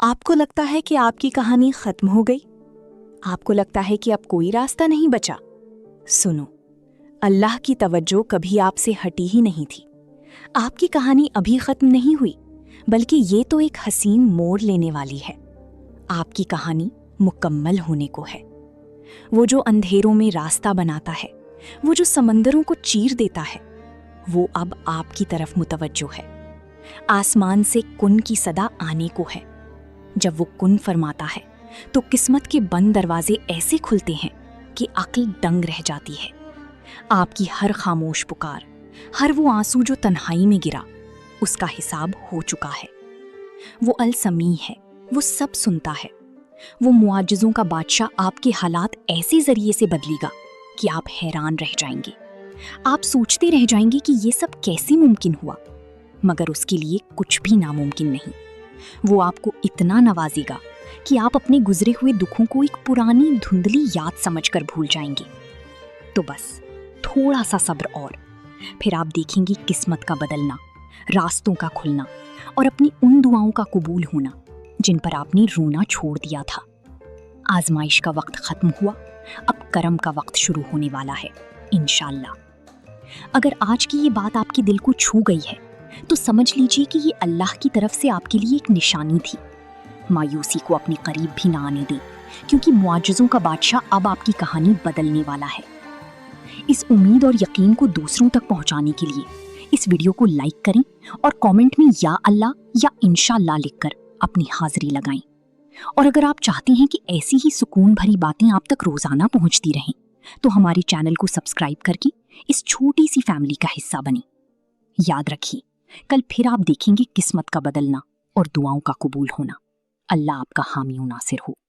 آپ کو لگتا ہے کہ آپ کی کہانی ختم ہو گئی؟ آپ کو لگتا ہے کہ اب کوئی راستہ نہیں بچا؟ سنو، اللہ کی توجہ کبھی آپ سے ہٹی ہی نہیں تھی۔ آپ کی کہانی ابھی ختم نہیں ہوئی، بلکہ یہ تو ایک حسین موڑ لینے والی ہے۔ آپ کی کہانی مکمل ہونے کو ہے۔ وہ جو اندھیروں میں راستہ بناتا ہے، وہ جو سمندروں کو چیر دیتا ہے، وہ اب آپ کی طرف متوجہ ہے۔ آسمان سے کن کی صدا آنے کو ہے۔ جب وہ کن فرماتا ہے تو قسمت کے بند دروازے ایسے کھلتے ہیں کہ عقل دنگ رہ جاتی ہے۔ آپ کی ہر خاموش پکار، ہر وہ آنسو جو تنہائی میں گرا، اس کا حساب ہو چکا ہے۔ وہ السمیع ہے، وہ سب سنتا ہے۔ وہ معجزوں کا بادشاہ آپ کے حالات ایسے ذریعے سے بدلے گا کہ آپ حیران رہ جائیں گے۔ آپ سوچتے رہ جائیں گے کہ یہ سب کیسے ممکن ہوا، مگر اس کے لیے کچھ بھی ناممکن نہیں۔ وہ آپ کو اتنا نوازے گا کہ آپ اپنے گزرے ہوئے دکھوں کو ایک پرانی دھندلی یاد سمجھ کر بھول جائیں گے۔ تو بس تھوڑا سا صبر اور پھر آپ دیکھیں گے قسمت کا بدلنا، راستوں کا کھلنا اور اپنی ان دعاؤں کا قبول ہونا جن پر آپ نے رونا چھوڑ دیا تھا۔ آزمائش کا وقت ختم ہوا، اب کرم کا وقت شروع ہونے والا ہے انشاءاللہ۔ اگر آج کی یہ بات آپ کے دل کو چھو گئی ہے تو سمجھ لیجئے کہ یہ اللہ کی طرف سے آپ کے لیے ایک نشانی تھی۔ مایوسی کو اپنے قریب بھی نہ آنے دیں، کیونکہ معجزوں کا بادشاہ اب آپ کی کہانی بدلنے والا ہے۔ اس امید اور یقین کو دوسروں تک پہنچانے کے لیے اس ویڈیو کو لائک کریں اور کامنٹ میں یا اللہ یا انشاءاللہ لکھ کر اپنی حاضری لگائیں۔ اور اگر آپ چاہتے ہیں کہ ایسی ہی سکون بھری باتیں آپ تک روزانہ پہنچتی رہیں تو ہمارے چینل کو سبسکرائب کر کے اس چھوٹی سی فیملی کا حصہ بنیں۔ یاد رکھیے، کل پھر آپ دیکھیں گے قسمت کا بدلنا اور دعاؤں کا قبول ہونا۔ اللہ آپ کا حامی و ناصر ہو۔